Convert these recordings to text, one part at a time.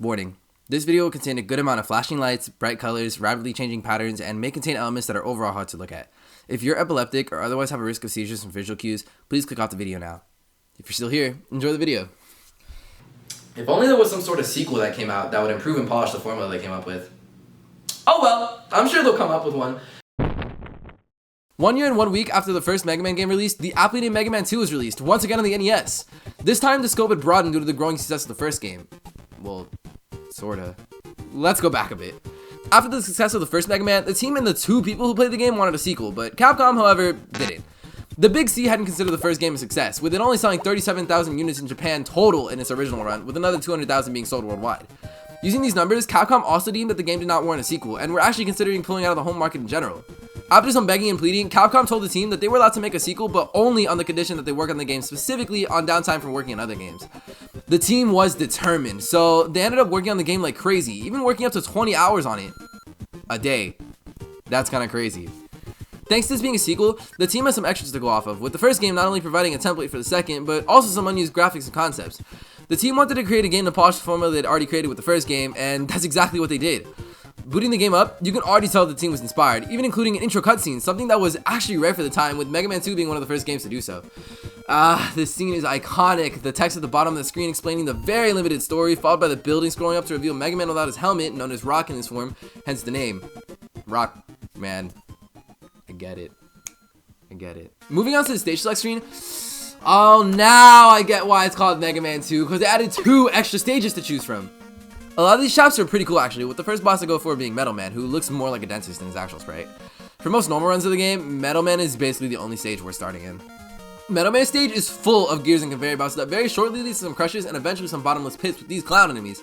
Warning. This video will contain a good amount of flashing lights, bright colors, rapidly changing patterns, and may contain elements that are overall hard to look at. If you're epileptic or otherwise have a risk of seizures from visual cues, please click off the video now. If you're still here, enjoy the video. If only there was some sort of sequel that came out that would improve and polish the formula they came up with. Oh well, I'm sure they'll come up with one. 1 year and 1 week after the first Mega Man game released, the aptly named Mega Man 2 was released, once again on the NES. This time, the scope had broadened due to the growing success of the first game. Well, sorta. Let's go back a bit. After the success of the first Mega Man, the team and the 2 people who played the game wanted a sequel, but Capcom, however, didn't. The Big C hadn't considered the first game a success, with it only selling 37,000 units in Japan total in its original run, with another 200,000 being sold worldwide. Using these numbers, Capcom also deemed that the game did not warrant a sequel, and were actually considering pulling out of the home market in general. After some begging and pleading, Capcom told the team that they were allowed to make a sequel, but only on the condition that they work on the game specifically on downtime from working on other games. The team was determined, so they ended up working on the game like crazy, even working up to 20 hours on it a day. That's kind of crazy. Thanks to this being a sequel, the team has some extras to go off of, with the first game not only providing a template for the second, but also some unused graphics and concepts. The team wanted to create a game to polish the formula they'd already created with the first game, and that's exactly what they did. Booting the game up, you can already tell the team was inspired, even including an intro cutscene, something that was actually rare for the time, with Mega Man 2 being one of the first games to do so. This scene is iconic. The text at the bottom of the screen explaining the very limited story, followed by the building scrolling up to reveal Mega Man without his helmet, known as Rock in his form, hence the name. Rock Man. I get it. Moving on to the stage select screen. Oh, now I get why it's called Mega Man 2, because they added 2 extra stages to choose from. A lot of these shops are pretty cool actually, with the first boss to go for being Metal Man, who looks more like a dentist than his actual sprite. For most normal runs of the game, Metal Man is basically the only stage we're starting in. Metal Man stage is full of gears and conveyor belts that very shortly leads to some crushes and eventually some bottomless pits with these clown enemies.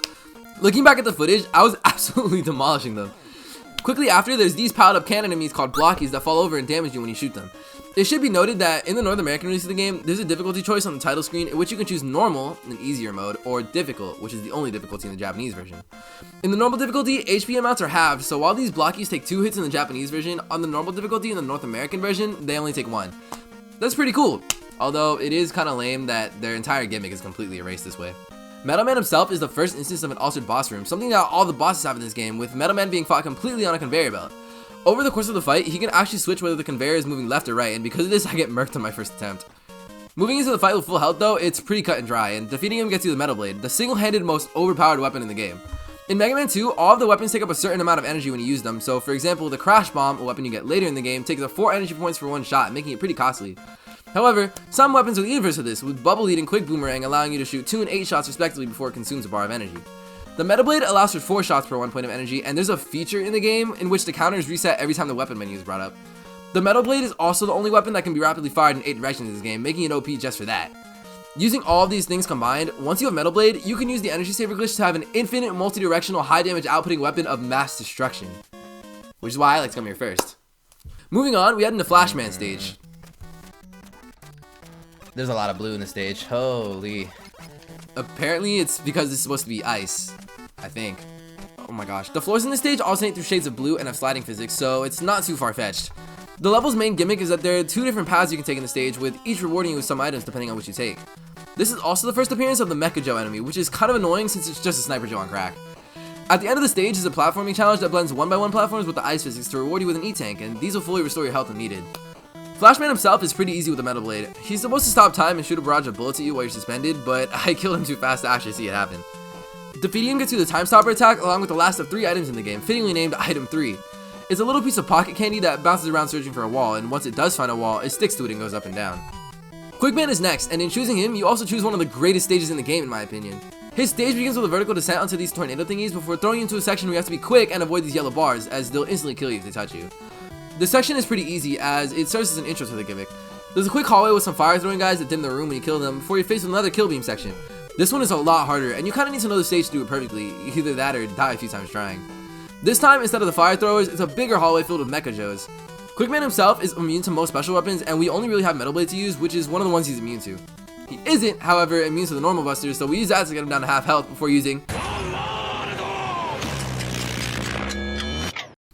Looking back at the footage, I was absolutely demolishing them. Quickly after, there's these piled up can enemies called blockies that fall over and damage you when you shoot them. It should be noted that in the North American release of the game, there's a difficulty choice on the title screen in which you can choose normal, an easier mode, or difficult, which is the only difficulty in the Japanese version. In the normal difficulty, HP amounts are halved, so while these blockies take 2 hits in the Japanese version, on the normal difficulty in the North American version, they only take 1. That's pretty cool, although it is kinda lame that their entire gimmick is completely erased this way. Metal Man himself is the first instance of an altered boss room, something that all the bosses have in this game, with Metal Man being fought completely on a conveyor belt. Over the course of the fight, he can actually switch whether the conveyor is moving left or right, and because of this, I get murked on my first attempt. Moving into the fight with full health though, it's pretty cut and dry, and defeating him gets you the Metal Blade, the single-handed most overpowered weapon in the game. In Mega Man 2, all of the weapons take up a certain amount of energy when you use them, so for example, the Crash Bomb, a weapon you get later in the game, takes up 4 energy points for 1 shot, making it pretty costly. However, some weapons are the inverse of this, with Bubbly and Quick Boomerang allowing you to shoot 2 and 8 shots respectively before it consumes a bar of energy. The Metal Blade allows for 4 shots per 1 point of energy, and there's a feature in the game in which the counters reset every time the weapon menu is brought up. The Metal Blade is also the only weapon that can be rapidly fired in 8 directions in this game, making it OP just for that. Using all of these things combined, once you have Metal Blade, you can use the Energy Saver glitch to have an infinite multi-directional high damage outputting weapon of mass destruction. Which is why I like to come here first. Moving on, we head into Flashman stage. There's a lot of blue in the stage, holy. Apparently it's because it's supposed to be ice, I think. Oh my gosh. The floors in this stage alternate through shades of blue and have sliding physics, so it's not too far-fetched. The level's main gimmick is that there are 2 different paths you can take in the stage, with each rewarding you with some items depending on which you take. This is also the first appearance of the Mecha Joe enemy, which is kind of annoying since it's just a Sniper Joe on crack. At the end of the stage is a platforming challenge that blends 1x1 platforms with the ice physics to reward you with an E-Tank, and these will fully restore your health when needed. Flashman himself is pretty easy with the Metal Blade. He's supposed to stop time and shoot a barrage of bullets at you while you're suspended, but I killed him too fast to actually see it happen. Defeating him gets you the Time Stopper attack along with the last of 3 items in the game, fittingly named Item 3. It's a little piece of pocket candy that bounces around searching for a wall, and once it does find a wall, it sticks to it and goes up and down. Quickman is next, and in choosing him, you also choose one of the greatest stages in the game in my opinion. His stage begins with a vertical descent onto these tornado thingies before throwing you into a section where you have to be quick and avoid these yellow bars, as they'll instantly kill you if they touch you. This section is pretty easy as it serves as an intro to the gimmick. There's a quick hallway with some fire throwing guys that dim the room when you kill them before you're faced with another kill beam section. This one is a lot harder and you kinda need to know the stage to do it perfectly, either that or die a few times trying. This time, instead of the fire throwers, it's a bigger hallway filled with Mecha Joes. Quickman himself is immune to most special weapons and we only really have Metal Blade to use, which is one of the ones he's immune to. He isn't, however, immune to the normal busters, so we use that to get him down to half health before using.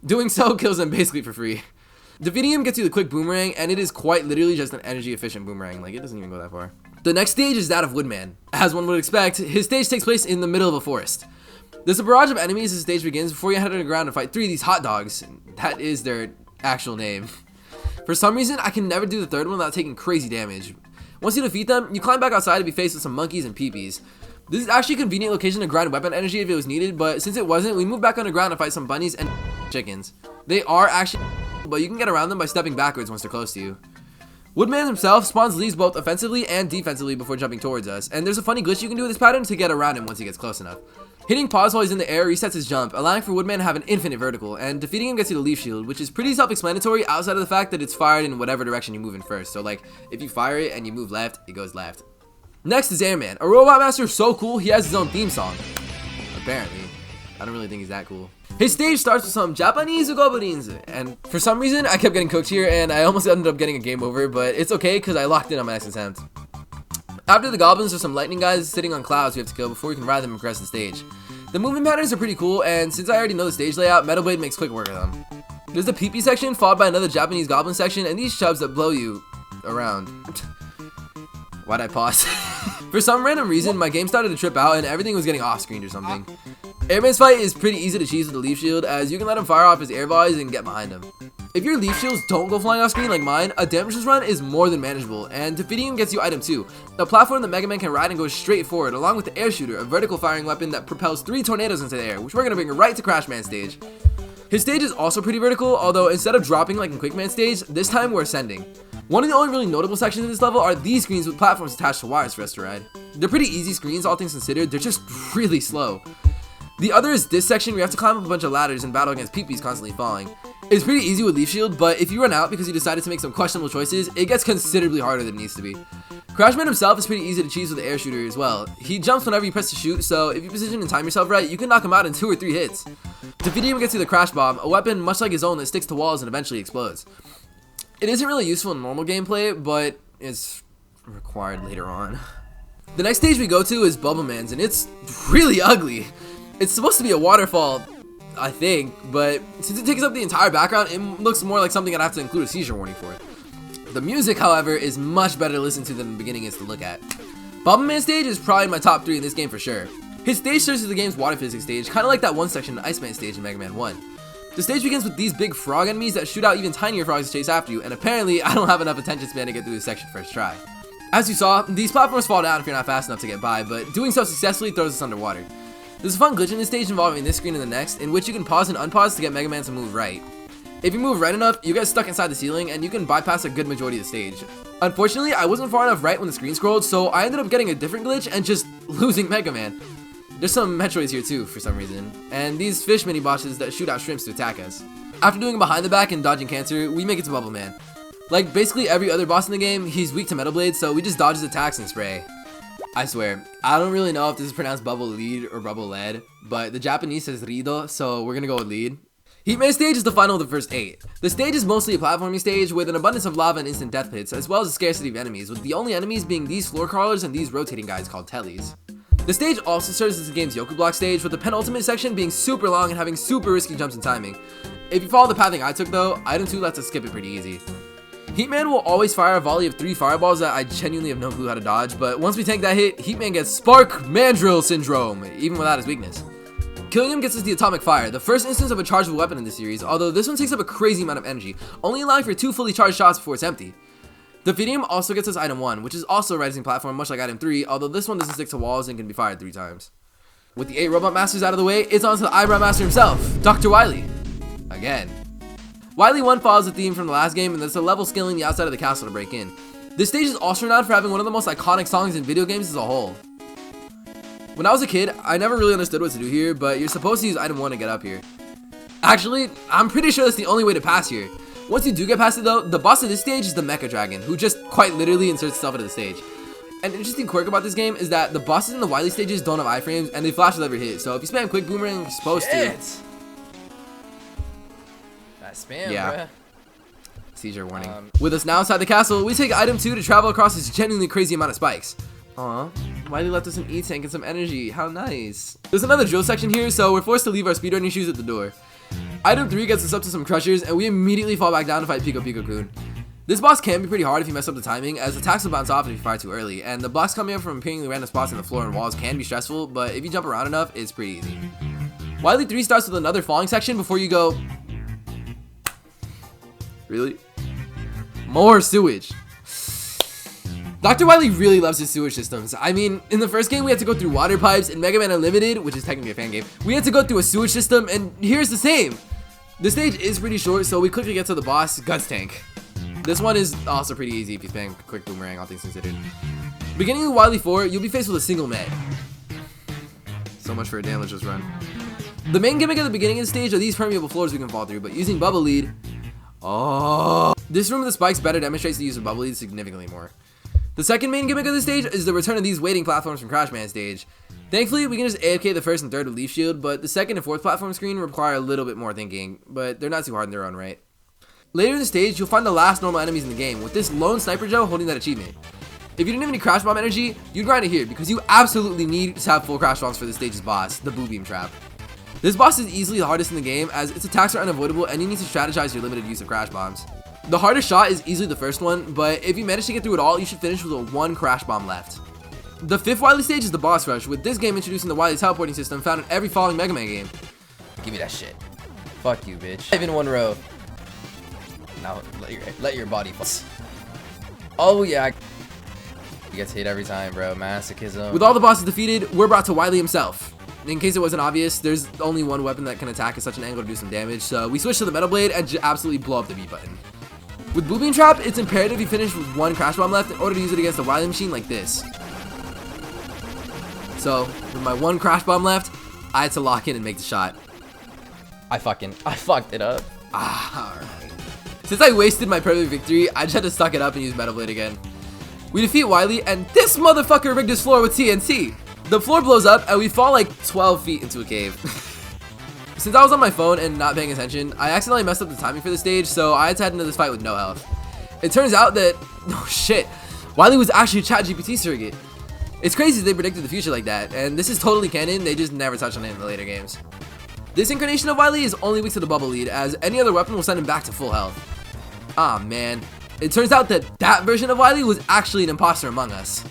Doing so kills him basically for free. Defeating him gets you the quick boomerang, and it is quite literally just an energy efficient boomerang, like it doesn't even go that far. The next stage is that of Woodman. As one would expect, his stage takes place in the middle of a forest. There's a barrage of enemies as the stage begins before you head underground and fight 3 of these hot dogs. That is their actual name. For some reason, I can never do the 3rd one without taking crazy damage. Once you defeat them, you climb back outside to be faced with some monkeys and peepees. This is actually a convenient location to grind weapon energy if it was needed, but since it wasn't, we moved back underground to fight some bunnies and chickens. They are actually but you can get around them by stepping backwards once they're close to you. Woodman himself spawns leaves both offensively and defensively before jumping towards us, and there's a funny glitch you can do with this pattern to get around him once he gets close enough. Hitting pause while he's in the air resets his jump, allowing for Woodman to have an infinite vertical, and defeating him gets you the leaf shield, which is pretty self-explanatory outside of the fact that it's fired in whatever direction you move in first. So like, if you fire it and you move left, it goes left. Next is Airman, a robot master so cool he has his own theme song. Apparently. I don't really think he's that cool. His stage starts with some Japanese goblins, and for some reason I kept getting cooked here and I almost ended up getting a game over, but it's okay because I locked in on my next attempt. After the goblins, there's some lightning guys sitting on clouds we have to kill before we can ride them across the stage. The movement patterns are pretty cool, and since I already know the stage layout, Metal Blade makes quick work of them. There's the pee-pee section, followed by another Japanese goblin section, and these chubs that blow you around. Why'd I pause? For some random reason, my game started to trip out and everything was getting off-screened or something. Airman's fight is pretty easy to cheese with the leaf shield, as you can let him fire off his air volleys and get behind him. If your leaf shields don't go flying off screen like mine, a damageless run is more than manageable, and defeating him gets you item 2, a platform that Megaman can ride and go straight forward, along with the air shooter, a vertical firing weapon that propels 3 tornadoes into the air, which we're going to bring right to Crashman's stage. His stage is also pretty vertical, although instead of dropping like in Quickman's stage, this time we're ascending. One of the only really notable sections of this level are these screens with platforms attached to wires for us to ride. They're pretty easy screens, all things considered, they're just really slow. The other is this section where you have to climb up a bunch of ladders and battle against peepees constantly falling. It's pretty easy with leaf shield, but if you run out because you decided to make some questionable choices, it gets considerably harder than it needs to be. Crashman himself is pretty easy to cheese with the air shooter as well. He jumps whenever you press to shoot, so if you position and time yourself right, you can knock him out in 2 or 3 hits. Defeating him gets you the crash bomb, a weapon much like his own that sticks to walls and eventually explodes. It isn't really useful in normal gameplay, but it's required later on. The next stage we go to is Bubbleman's, and it's really ugly. It's supposed to be a waterfall, I think, but since it takes up the entire background, it looks more like something I'd have to include a seizure warning for. The music, however, is much better to listen to than the beginning is to look at. Bubbleman's stage is probably my top 3 in this game for sure. His stage starts with the game's water physics stage, kind of like that one section in Iceman stage in Mega Man 1. The stage begins with these big frog enemies that shoot out even tinier frogs to chase after you, and apparently I don't have enough attention span to get through this section first try. As you saw, these platforms fall down if you're not fast enough to get by, but doing so successfully throws us underwater. There's a fun glitch in this stage involving this screen and the next, in which you can pause and unpause to get Mega Man to move right. If you move right enough, you get stuck inside the ceiling and you can bypass a good majority of the stage. Unfortunately, I wasn't far enough right when the screen scrolled, so I ended up getting a different glitch and just losing Mega Man. There's some Metroids here too, for some reason, and these fish mini-bosses that shoot out shrimps to attack us. After doing behind the back and dodging cancer, we make it to Bubble Man. Like basically every other boss in the game, he's weak to Metal Blade, so we just dodge his attacks and spray. I swear, I don't really know if this is pronounced Bubble Lead or Bubble Lead, but the Japanese says Rido, so we're gonna go with Lead. Heatman stage is the final of the first 8. The stage is mostly a platforming stage with an abundance of lava and instant death pits, as well as a scarcity of enemies, with the only enemies being these floor crawlers and these rotating guys called tellies. The stage also serves as the game's Yoku Block stage, with the penultimate section being super long and having super risky jumps and timing. If you follow the pathing I took though, item 2 lets us skip it pretty easy. Heatman will always fire a volley of 3 fireballs that I genuinely have no clue how to dodge, but once we take that hit, Heatman gets Spark Mandrill Syndrome, even without his weakness. Killing him gets us the Atomic Fire, the first instance of a chargeable weapon in the series, although this one takes up a crazy amount of energy, only allowing for 2 fully charged shots before it's empty. Defeating him also gets us item 1, which is also a rising platform much like item 3, although this one doesn't stick to walls and can be fired 3 times. With the 8 Robot Masters out of the way, it's on to the Eyebrow Master himself, Dr. Wily. Again. Wily 1 follows the theme from the last game, and there's a level scaling the outside of the castle to break in. This stage is also renowned for having one of the most iconic songs in video games as a whole. When I was a kid, I never really understood what to do here, but you're supposed to use item 1 to get up here. Actually, I'm pretty sure that's the only way to pass here. Once you do get past it though, the boss of this stage is the Mecha Dragon, who just quite literally inserts itself into the stage. An interesting quirk about this game is that the bosses in the Wily stages don't have iframes, and they flash with every hit, so if you spam quick boomerang, you're supposed to. Spam, yeah. Bruh. Seizure warning. With us now inside the castle, we take item 2 to travel across this genuinely crazy amount of spikes. Aw, Wily left us an E-tank and some energy. How nice. There's another drill section here, so we're forced to leave our speedrunning shoes at the door. Item 3 gets us up to some crushers, and we immediately fall back down to fight Pikuniku. This boss can be pretty hard if you mess up the timing, as attacks will bounce off if you fire too early, and the blocks coming up from appearingly random spots in the floor and walls can be stressful, but if you jump around enough, it's pretty easy. Wily 3 starts with another falling section before you go... Really? More sewage. Dr. Wily really loves his sewage systems. I mean, in the first game we had to go through water pipes. In Megaman Unlimited, which is technically a fan game, we had to go through a sewage system, and here's the same. The stage is pretty short, so we quickly get to the boss, Guts Tank. This one is also pretty easy if you spam quick boomerang, all things considered. Beginning with Wily 4, you'll be faced with a single med. So much for a damageless run. The main gimmick at the beginning of the stage are these permeable floors we can fall through, but using Bubbly, oh, this room with the spikes better demonstrates the use of Bubbly significantly more. The second main gimmick of the stage is the return of these waiting platforms from Crash Man stage. Thankfully, we can just AFK the first and third with Leaf Shield, but the second and fourth platform screen require a little bit more thinking, but they're not too hard in their own right. Later in the stage, you'll find the last normal enemies in the game, with this lone Sniper Joe holding that achievement. If you didn't have any Crash Bomb energy, you'd grind it here, because you absolutely need to have full Crash Bombs for this stage's boss, the Boo Beam Trap. This boss is easily the hardest in the game, as its attacks are unavoidable and you need to strategize your limited use of Crash Bombs. The hardest shot is easily the first one, but if you manage to get through it all, you should finish with a 1 Crash Bomb left. The fifth Wily stage is the boss rush, with this game introducing the Wily teleporting system found in every following Mega Man game. Give me that shit. Fuck you, bitch. 5 in 1 row. Now let your body fall. Oh yeah. He gets hit every time, bro. Masochism. With all the bosses defeated, we're brought to Wily himself. In case it wasn't obvious, there's only one weapon that can attack at such an angle to do some damage, so we switch to the Metal Blade and absolutely blow up the B button. With Boo Beam Trap, it's imperative you finish with 1 Crash Bomb left in order to use it against the Wily machine like this. So, with my 1 Crash Bomb left, I had to lock in and make the shot. I fucked it up. Alright. Since I wasted my perfect victory, I just had to suck it up and use Metal Blade again. We defeat Wily, and this motherfucker rigged his floor with TNT. The floor blows up, and we fall like 12 feet into a cave. Since I was on my phone and not paying attention, I accidentally messed up the timing for the stage, so I had to head into this fight with no health. It turns out that, oh shit, Wily was actually a ChatGPT surrogate. It's crazy they predicted the future like that, and this is totally canon, they just never touch on it in the later games. This incarnation of Wily is only weak to the bubble lead, as any other weapon will send him back to full health. Ah man, it turns out that that version of Wily was actually an imposter among us.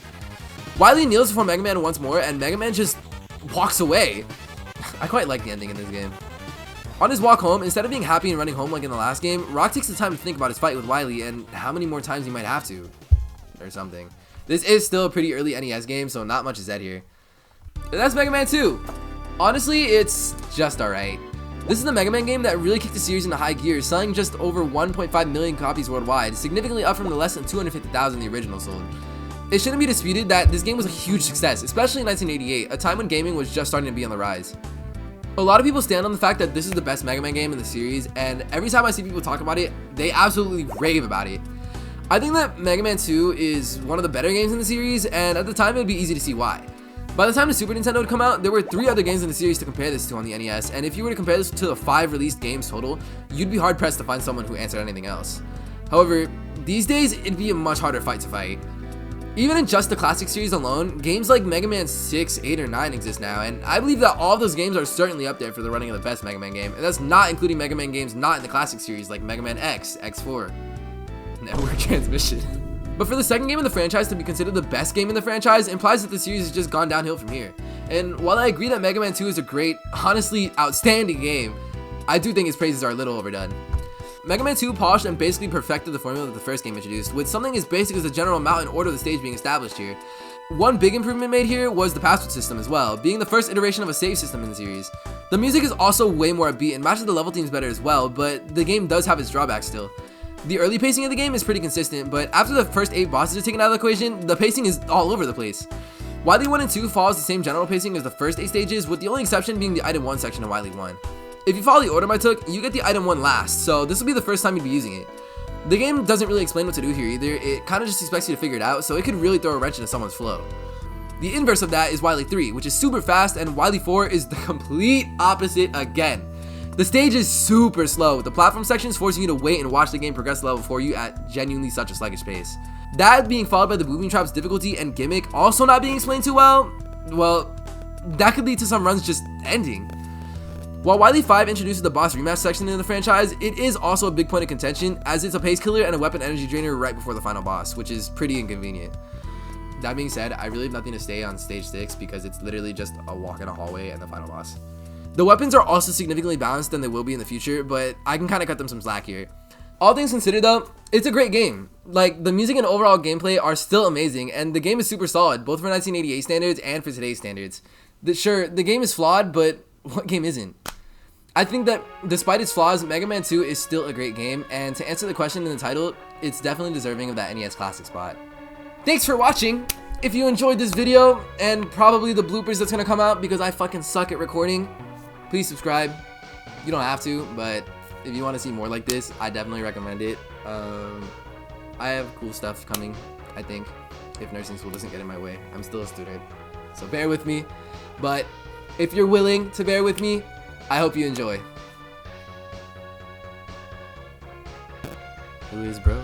Wily kneels before Mega Man once more, and Mega Man just walks away. I quite like the ending in this game. On his walk home, instead of being happy and running home like in the last game, Rock takes the time to think about his fight with Wily and how many more times he might have to. Or something. This is still a pretty early NES game, so not much is said here. And that's Mega Man 2. Honestly, it's just alright. This is the Mega Man game that really kicked the series into high gear, selling just over 1.5 million copies worldwide, significantly up from the less than 250,000 the original sold. It shouldn't be disputed that this game was a huge success, especially in 1988, a time when gaming was just starting to be on the rise. A lot of people stand on the fact that this is the best Mega Man game in the series, and every time I see people talk about it, they absolutely rave about it. I think that Mega Man 2 is one of the better games in the series, and at the time it would be easy to see why. By the time the Super Nintendo would come out, there were 3 other games in the series to compare this to on the NES, and if you were to compare this to the 5 released games total, you'd be hard pressed to find someone who answered anything else. However, these days it'd be a much harder fight to fight. Even in just the classic series alone, games like Mega Man 6, 8, or 9 exist now, and I believe that all of those games are certainly up there for the running of the best Mega Man game, and that's not including Mega Man games not in the classic series like Mega Man X, X4, Network Transmission. But for the second game in the franchise to be considered the best game in the franchise implies that the series has just gone downhill from here. And while I agree that Mega Man 2 is a great, honestly outstanding game, I do think its praises are a little overdone. Mega Man 2 polished and basically perfected the formula that the first game introduced, with something as basic as the general amount and order of the stage being established here. One big improvement made here was the password system as well, being the first iteration of a save system in the series. The music is also way more upbeat and matches the level themes better as well, but the game does have its drawbacks still. The early pacing of the game is pretty consistent, but after the first 8 bosses are taken out of the equation, the pacing is all over the place. Wily 1 and 2 follows the same general pacing as the first 8 stages, with the only exception being the item 1 section of Wily 1. If you follow the order I took, you get the item 1 last, so this will be the first time you'd be using it. The game doesn't really explain what to do here either, it kinda just expects you to figure it out, so it could really throw a wrench into someone's flow. The inverse of that is Wily 3, which is super fast, and Wily 4 is the complete opposite again. The stage is super slow, with the platform sections forcing you to wait and watch the game progress the level for you at genuinely such a sluggish pace. That being followed by the Boo Beam Trap's difficulty and gimmick also not being explained too well, that could lead to some runs just ending. While Wily 5 introduces the boss rematch section in the franchise, it is also a big point of contention as it's a pace killer and a weapon energy drainer right before the final boss, which is pretty inconvenient. That being said, I really have nothing to say on stage 6 because it's literally just a walk in a hallway and the final boss. The weapons are also significantly balanced than they will be in the future, but I can kind of cut them some slack here. All things considered though, it's a great game. Like, the music and overall gameplay are still amazing, and the game is super solid, both for 1988 standards and for today's standards. Sure, the game is flawed, but what game isn't? I think that despite its flaws, Mega Man 2 is still a great game, and to answer the question in the title, it's definitely deserving of that NES Classic spot. Thanks for watching! If you enjoyed this video, and probably the bloopers that's gonna come out because I fucking suck at recording, please subscribe. You don't have to, but if you want to see more like this, I definitely recommend it. I have cool stuff coming, I think, if nursing school doesn't get in my way. I'm still a student, so bear with me. But if you're willing to bear with me, I hope you enjoy. Who is bro?